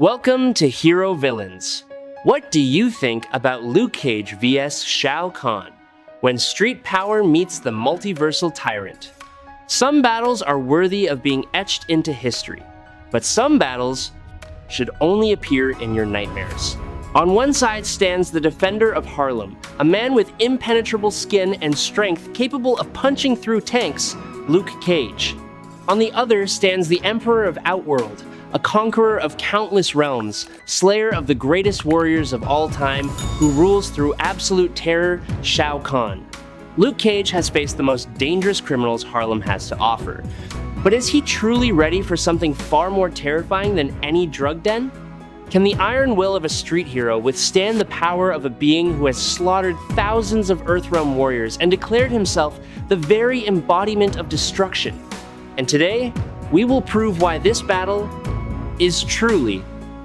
Welcome to Hero Villains. What do you think about Luke Cage vs Shao Kahn when street power meets the multiversal tyrant? Some battles are worthy of being etched into history, but some battles should only appear in your nightmares. On one side stands the defender of Harlem, a man with impenetrable skin and strength capable of punching through tanks, Luke Cage. On the other stands the Emperor of Outworld, a conqueror of countless realms, slayer of the greatest warriors of all time, who rules through absolute terror, Shao Kahn. Luke Cage has faced the most dangerous criminals Harlem has to offer. But is he truly ready for something far more terrifying than any drug den? Can the iron will of a street hero withstand the power of a being who has slaughtered thousands of Earthrealm warriors and declared himself the very embodiment of destruction? And today, we will prove why this battle is truly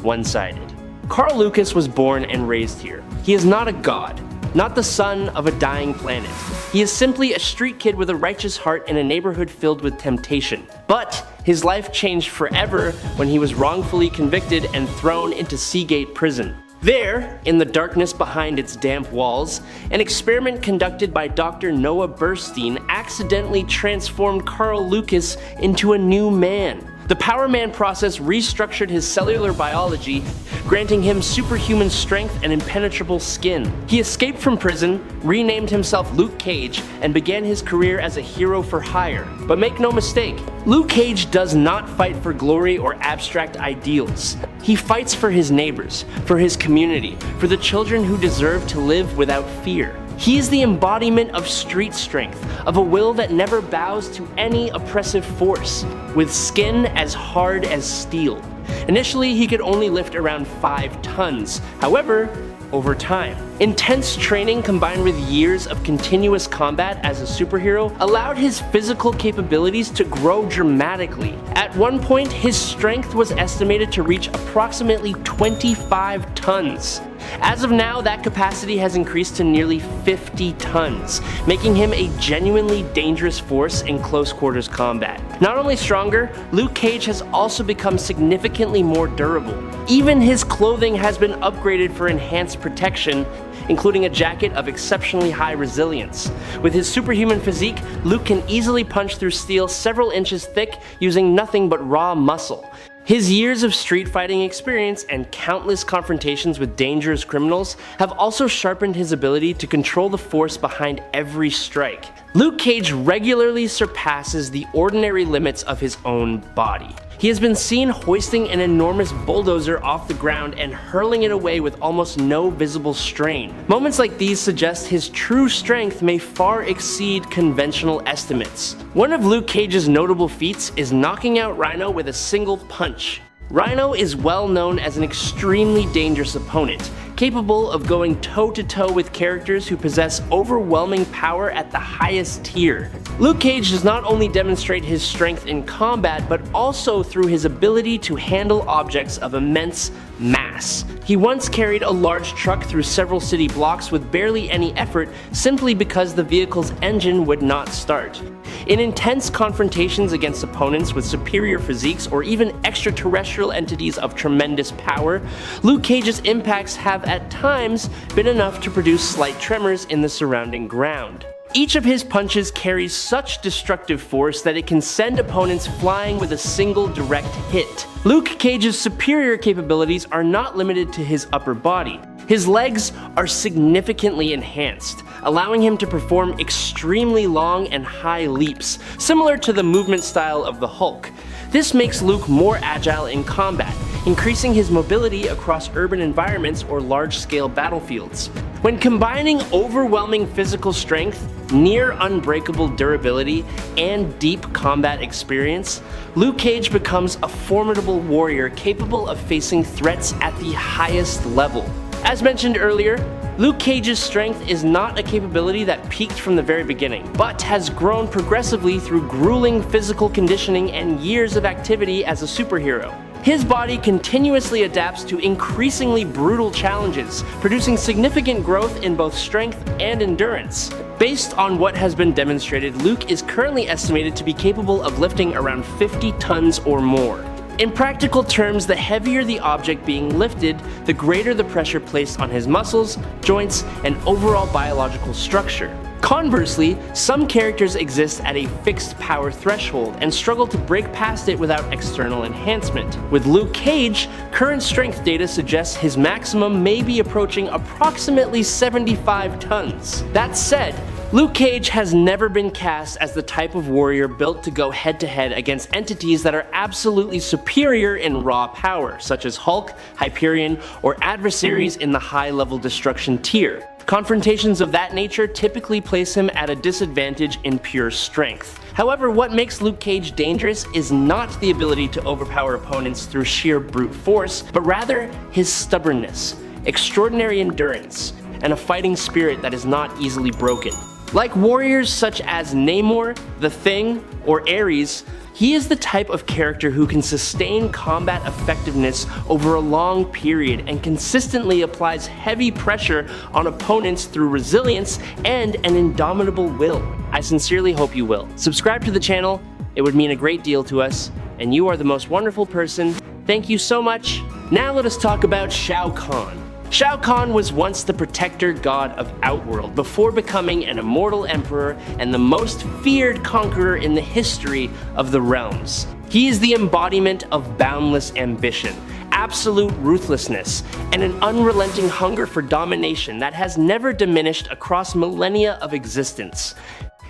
one-sided. Carl Lucas was born and raised here. He is not a god, not the son of a dying planet. He is simply a street kid with a righteous heart in a neighborhood filled with temptation. But his life changed forever when he was wrongfully convicted and thrown into Seagate Prison. There, in the darkness behind its damp walls, an experiment conducted by Dr. Noah Burstein accidentally transformed Carl Lucas into a new man. The Power Man process restructured his cellular biology, granting him superhuman strength and impenetrable skin. He escaped from prison, renamed himself Luke Cage, and began his career as a hero for hire. But make no mistake, Luke Cage does not fight for glory or abstract ideals. He fights for his neighbors, for his community, for the children who deserve to live without fear. He is the embodiment of street strength, of a will that never bows to any oppressive force, with skin as hard as steel. Initially, he could only lift around 5 tons. However, over time, intense training combined with years of continuous combat as a superhero allowed his physical capabilities to grow dramatically. At one point, his strength was estimated to reach approximately 25 tons. As of now, that capacity has increased to nearly 50 tons, making him a genuinely dangerous force in close quarters combat. Not only stronger, Luke Cage has also become significantly more durable. Even his clothing has been upgraded for enhanced protection, including a jacket of exceptionally high resilience. With his superhuman physique, Luke can easily punch through steel several inches thick using nothing but raw muscle. His years of street fighting experience and countless confrontations with dangerous criminals have also sharpened his ability to control the force behind every strike. Luke Cage regularly surpasses the ordinary limits of his own body. He has been seen hoisting an enormous bulldozer off the ground and hurling it away with almost no visible strain. Moments like these suggest his true strength may far exceed conventional estimates. One of Luke Cage's notable feats is knocking out Rhino with a single punch. Rhino is well known as an extremely dangerous opponent, capable of going toe-to-toe with characters who possess overwhelming power at the highest tier. Luke Cage does not only demonstrate his strength in combat, but also through his ability to handle objects of immense mass. He once carried a large truck through several city blocks with barely any effort, simply because the vehicle's engine would not start. In intense confrontations against opponents with superior physiques or even extraterrestrial entities of tremendous power, Luke Cage's impacts have at times been enough to produce slight tremors in the surrounding ground. Each of his punches carries such destructive force that it can send opponents flying with a single direct hit. Luke Cage's superior capabilities are not limited to his upper body. His legs are significantly enhanced, allowing him to perform extremely long and high leaps, similar to the movement style of the Hulk. This makes Luke more agile in combat, increasing his mobility across urban environments or large-scale battlefields. When combining overwhelming physical strength, near unbreakable durability, and deep combat experience, Luke Cage becomes a formidable warrior capable of facing threats at the highest level. As mentioned earlier, Luke Cage's strength is not a capability that peaked from the very beginning, but has grown progressively through grueling physical conditioning and years of activity as a superhero. His body continuously adapts to increasingly brutal challenges, producing significant growth in both strength and endurance. Based on what has been demonstrated, Luke is currently estimated to be capable of lifting around 50 tons or more. In practical terms, the heavier the object being lifted, the greater the pressure placed on his muscles, joints, and overall biological structure. Conversely, some characters exist at a fixed power threshold and struggle to break past it without external enhancement. With Luke Cage, current strength data suggests his maximum may be approaching approximately 75 tons. That said, Luke Cage has never been cast as the type of warrior built to go head-to-head against entities that are absolutely superior in raw power, such as Hulk, Hyperion, or adversaries in the high-level destruction tier. Confrontations of that nature typically place him at a disadvantage in pure strength. However, what makes Luke Cage dangerous is not the ability to overpower opponents through sheer brute force, but rather his stubbornness, extraordinary endurance, and a fighting spirit that is not easily broken. Like warriors such as Namor, The Thing, or Ares, he is the type of character who can sustain combat effectiveness over a long period and consistently applies heavy pressure on opponents through resilience and an indomitable will. I sincerely hope you will. Subscribe to the channel, it would mean a great deal to us, and you are the most wonderful person. Thank you so much. Now let us talk about Shao Kahn. Shao Kahn was once the protector god of Outworld before becoming an immortal emperor and the most feared conqueror in the history of the realms. He is the embodiment of boundless ambition, absolute ruthlessness, and an unrelenting hunger for domination that has never diminished across millennia of existence.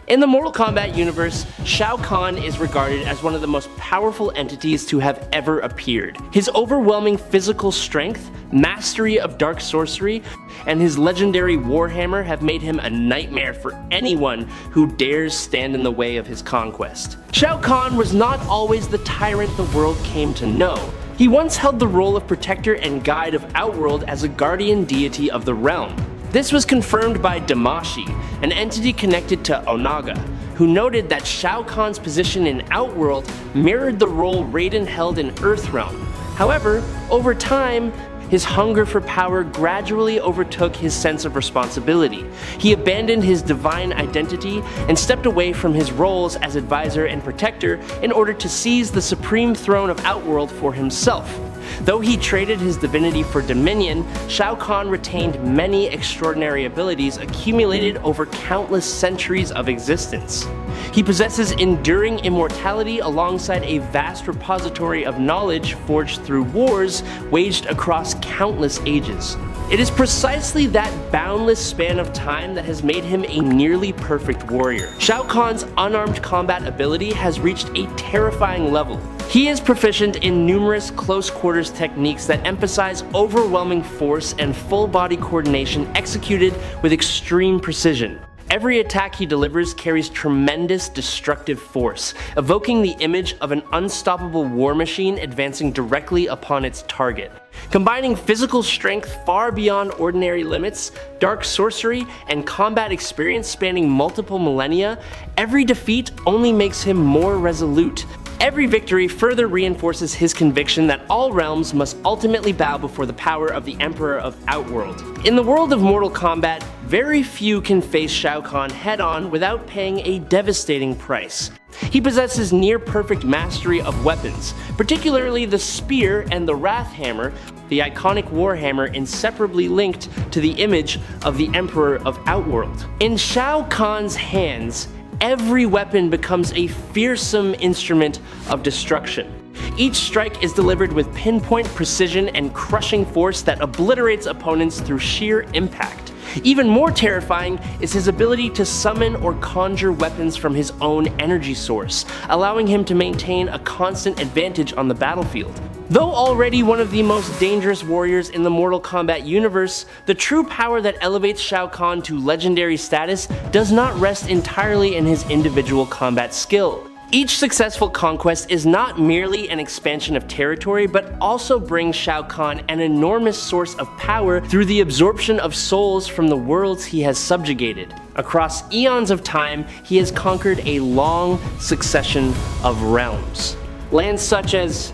In the Mortal Kombat universe, Shao Kahn is regarded as one of the most powerful entities to have ever appeared. His overwhelming physical strength, mastery of dark sorcery, and his legendary warhammer have made him a nightmare for anyone who dares stand in the way of his conquest. Shao Kahn was not always the tyrant the world came to know. He once held the role of protector and guide of Outworld as a guardian deity of the realm. This was confirmed by Damashi, an entity connected to Onaga, who noted that Shao Kahn's position in Outworld mirrored the role Raiden held in Earthrealm. However, over time, his hunger for power gradually overtook his sense of responsibility. He abandoned his divine identity and stepped away from his roles as advisor and protector in order to seize the supreme throne of Outworld for himself. Though he traded his divinity for dominion, Shao Kahn retained many extraordinary abilities accumulated over countless centuries of existence. He possesses enduring immortality alongside a vast repository of knowledge forged through wars waged across countless ages. It is precisely that boundless span of time that has made him a nearly perfect warrior. Shao Kahn's unarmed combat ability has reached a terrifying level. He is proficient in numerous close quarters techniques that emphasize overwhelming force and full body coordination executed with extreme precision. Every attack he delivers carries tremendous destructive force, evoking the image of an unstoppable war machine advancing directly upon its target. Combining physical strength far beyond ordinary limits, dark sorcery, and combat experience spanning multiple millennia, every defeat only makes him more resolute. Every victory further reinforces his conviction that all realms must ultimately bow before the power of the Emperor of Outworld. In the world of Mortal Kombat, very few can face Shao Kahn head-on without paying a devastating price. He possesses near-perfect mastery of weapons, particularly the spear and the Wrath Hammer, the iconic warhammer inseparably linked to the image of the Emperor of Outworld. In Shao Kahn's hands, every weapon becomes a fearsome instrument of destruction. Each strike is delivered with pinpoint precision and crushing force that obliterates opponents through sheer impact. Even more terrifying is his ability to summon or conjure weapons from his own energy source, allowing him to maintain a constant advantage on the battlefield. Though already one of the most dangerous warriors in the Mortal Kombat universe, the true power that elevates Shao Kahn to legendary status does not rest entirely in his individual combat skill. Each successful conquest is not merely an expansion of territory, but also brings Shao Kahn an enormous source of power through the absorption of souls from the worlds he has subjugated. Across eons of time, he has conquered a long succession of realms. Lands such as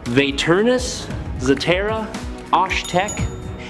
Vaeternus, Zatera, Osh-Tek,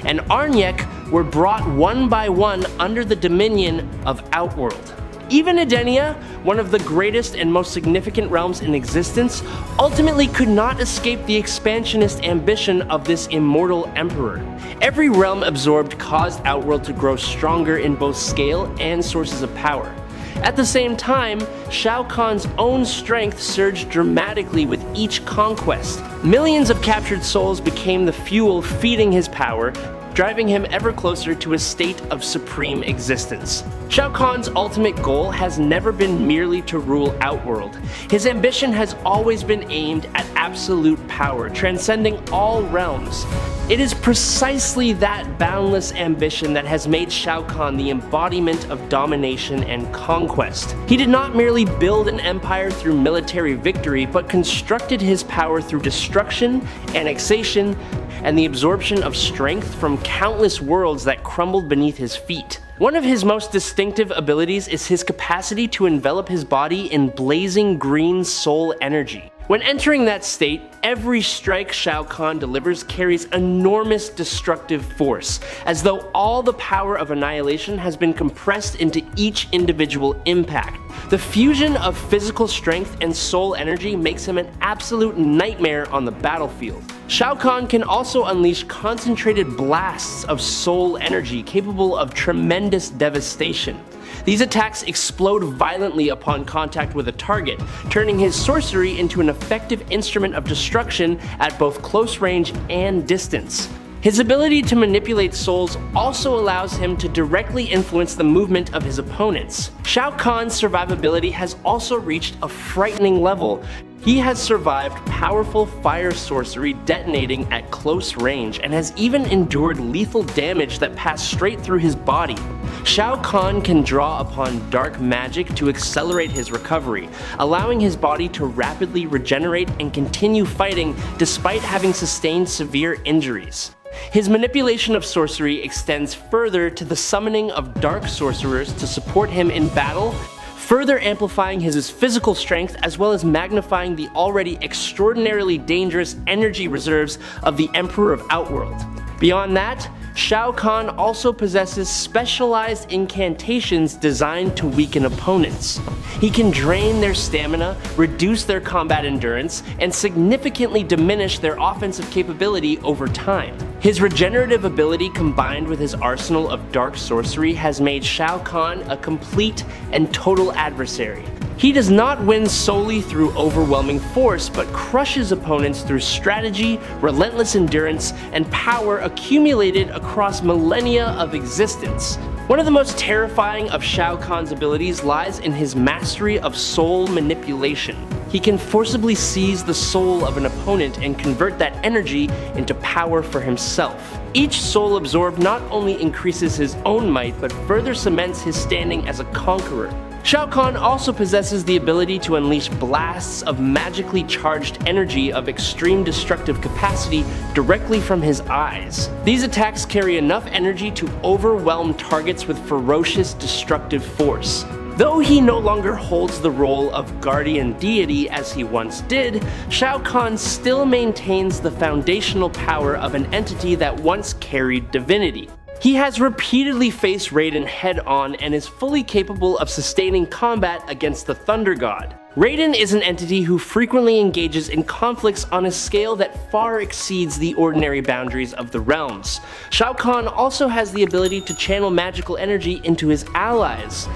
and Arnyek were brought one by one under the dominion of Outworld. Even Edenia, one of the greatest and most significant realms in existence, ultimately could not escape the expansionist ambition of this immortal emperor. Every realm absorbed caused Outworld to grow stronger in both scale and sources of power. At the same time, Shao Kahn's own strength surged dramatically with each conquest. Millions of captured souls became the fuel feeding his power, driving him ever closer to a state of supreme existence. Shao Kahn's ultimate goal has never been merely to rule Outworld. His ambition has always been aimed at absolute power, transcending all realms. It is precisely that boundless ambition that has made Shao Kahn the embodiment of domination and conquest. He did not merely build an empire through military victory, but constructed his power through destruction, annexation, and the absorption of strength from countless worlds that crumbled beneath his feet. One of his most distinctive abilities is his capacity to envelop his body in blazing green soul energy. When entering that state, every strike Shao Kahn delivers carries enormous destructive force, as though all the power of annihilation has been compressed into each individual impact. The fusion of physical strength and soul energy makes him an absolute nightmare on the battlefield. Shao Kahn can also unleash concentrated blasts of soul energy capable of tremendous devastation. These attacks explode violently upon contact with a target, turning his sorcery into an effective instrument of destruction at both close range and distance. His ability to manipulate souls also allows him to directly influence the movement of his opponents. Shao Kahn's survivability has also reached a frightening level. He has survived powerful fire sorcery detonating at close range and has even endured lethal damage that passed straight through his body. Shao Kahn can draw upon dark magic to accelerate his recovery, allowing his body to rapidly regenerate and continue fighting despite having sustained severe injuries. His manipulation of sorcery extends further to the summoning of dark sorcerers to support him in battle, further amplifying his physical strength as well as magnifying the already extraordinarily dangerous energy reserves of the Emperor of Outworld. Beyond that, Shao Kahn also possesses specialized incantations designed to weaken opponents. He can drain their stamina, reduce their combat endurance, and significantly diminish their offensive capability over time. His regenerative ability combined with his arsenal of dark sorcery has made Shao Kahn a complete and total adversary. He does not win solely through overwhelming force, but crushes opponents through strategy, relentless endurance, and power accumulated across millennia of existence. One of the most terrifying of Shao Kahn's abilities lies in his mastery of soul manipulation. He can forcibly seize the soul of an opponent and convert that energy into power for himself. Each soul absorbed not only increases his own might, but further cements his standing as a conqueror. Shao Kahn also possesses the ability to unleash blasts of magically charged energy of extreme destructive capacity directly from his eyes. These attacks carry enough energy to overwhelm targets with ferocious destructive force. Though he no longer holds the role of guardian deity as he once did, Shao Kahn still maintains the foundational power of an entity that once carried divinity. He has repeatedly faced Raiden head-on and is fully capable of sustaining combat against the Thunder God. Raiden is an entity who frequently engages in conflicts on a scale that far exceeds the ordinary boundaries of the realms. Shao Kahn also has the ability to channel magical energy into his allies.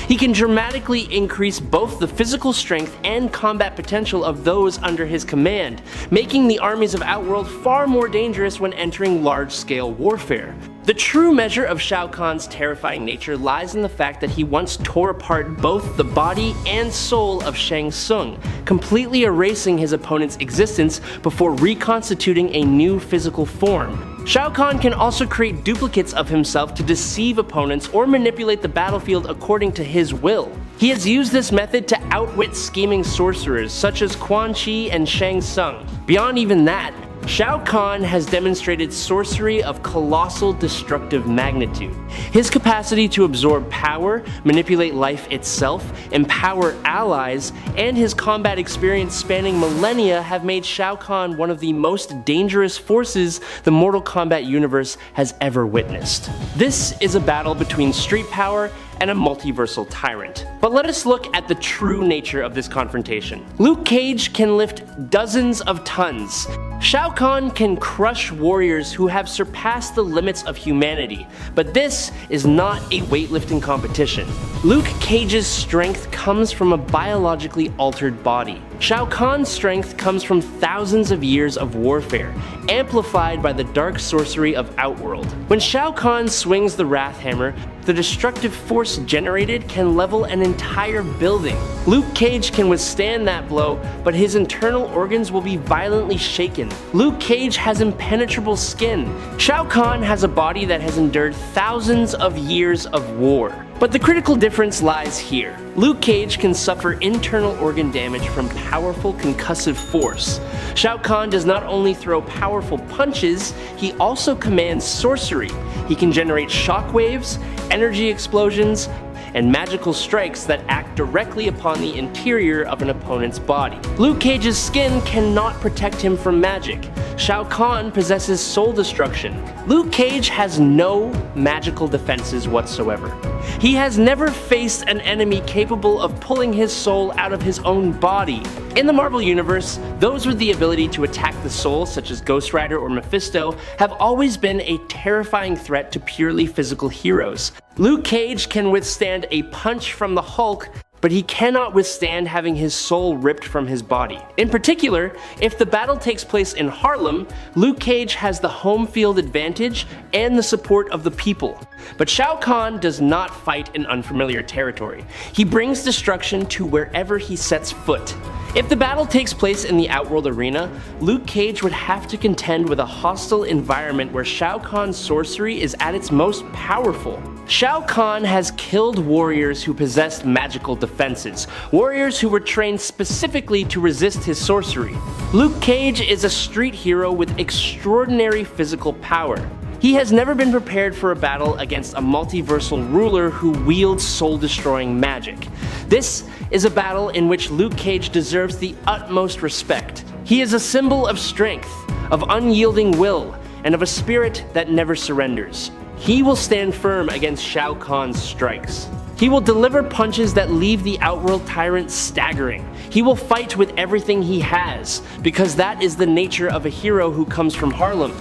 He can dramatically increase both the physical strength and combat potential of those under his command, making the armies of Outworld far more dangerous when entering large-scale warfare. The true measure of Shao Kahn's terrifying nature lies in the fact that he once tore apart both the body and soul of Shang Tsung, completely erasing his opponent's existence before reconstituting a new physical form. Shao Kahn can also create duplicates of himself to deceive opponents or manipulate the battlefield according to his will. He has used this method to outwit scheming sorcerers such as Quan Chi and Shang Tsung. Beyond even that, Shao Kahn has demonstrated sorcery of colossal destructive magnitude. His capacity to absorb power, manipulate life itself, empower allies, and his combat experience spanning millennia have made Shao Kahn one of the most dangerous forces the Mortal Kombat universe has ever witnessed. This is a battle between street power and a multiversal tyrant. But let us look at the true nature of this confrontation. Luke Cage can lift dozens of tons. Shao Kahn can crush warriors who have surpassed the limits of humanity, but this is not a weightlifting competition. Luke Cage's strength comes from a biologically altered body. Shao Kahn's strength comes from thousands of years of warfare, amplified by the dark sorcery of Outworld. When Shao Kahn swings the Wrath Hammer, the destructive force generated can level an entire building. Luke Cage can withstand that blow, but his internal organs will be violently shaken. Luke Cage has impenetrable skin. Shao Kahn has a body that has endured thousands of years of war. But the critical difference lies here. Luke Cage can suffer internal organ damage from powerful concussive force. Shao Kahn does not only throw powerful punches, he also commands sorcery. He can generate shockwaves, energy explosions, and magical strikes that act directly upon the interior of an opponent's body. Luke Cage's skin cannot protect him from magic. Shao Kahn possesses soul destruction. Luke Cage has no magical defenses whatsoever. He has never faced an enemy capable of pulling his soul out of his own body. In the Marvel Universe, those with the ability to attack the soul, such as Ghost Rider or Mephisto, have always been a terrifying threat to purely physical heroes. Luke Cage can withstand a punch from the Hulk, but he cannot withstand having his soul ripped from his body. In particular, if the battle takes place in Harlem, Luke Cage has the home field advantage and the support of the people. But Shao Kahn does not fight in unfamiliar territory. He brings destruction to wherever he sets foot. If the battle takes place in the Outworld arena, Luke Cage would have to contend with a hostile environment where Shao Kahn's sorcery is at its most powerful. Shao Kahn has killed warriors who possessed magical defenses, warriors who were trained specifically to resist his sorcery. Luke Cage is a street hero with extraordinary physical power. He has never been prepared for a battle against a multiversal ruler who wields soul-destroying magic. This is a battle in which Luke Cage deserves the utmost respect. He is a symbol of strength, of unyielding will, and of a spirit that never surrenders. He will stand firm against Shao Kahn's strikes. He will deliver punches that leave the Outworld tyrant staggering. He will fight with everything he has, because that is the nature of a hero who comes from Harlem.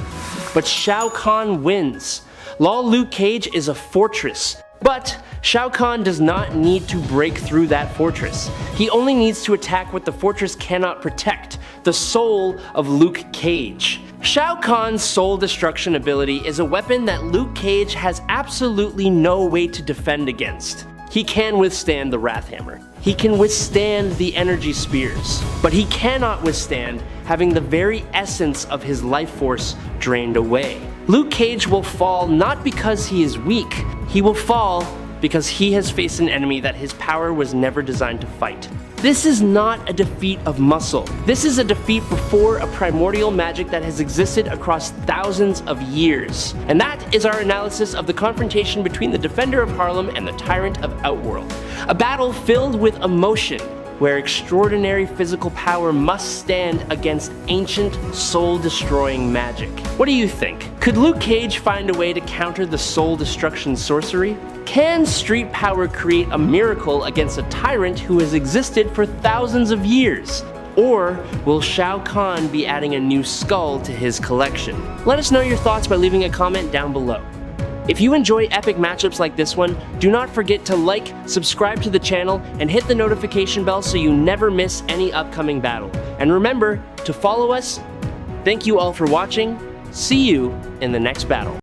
But Shao Kahn wins. Luke Cage is a fortress, but Shao Kahn does not need to break through that fortress. He only needs to attack what the fortress cannot protect, the soul of Luke Cage. Shao Kahn's soul destruction ability is a weapon that Luke Cage has absolutely no way to defend against. He can withstand the Wrath Hammer. He can withstand the energy spears, but he cannot withstand having the very essence of his life force drained away. Luke Cage will fall not because he is weak, he will fall because he has faced an enemy that his power was never designed to fight. This is not a defeat of muscle. This is a defeat before a primordial magic that has existed across thousands of years. And that is our analysis of the confrontation between the Defender of Harlem and the Tyrant of Outworld. A battle filled with emotion, where extraordinary physical power must stand against ancient, soul-destroying magic. What do you think? Could Luke Cage find a way to counter the soul-destruction sorcery? Can street power create a miracle against a tyrant who has existed for thousands of years? Or will Shao Kahn be adding a new skull to his collection? Let us know your thoughts by leaving a comment down below. If you enjoy epic matchups like this one, do not forget to like, subscribe to the channel, and hit the notification bell so you never miss any upcoming battle. And remember to follow us. Thank you all for watching. See you in the next battle.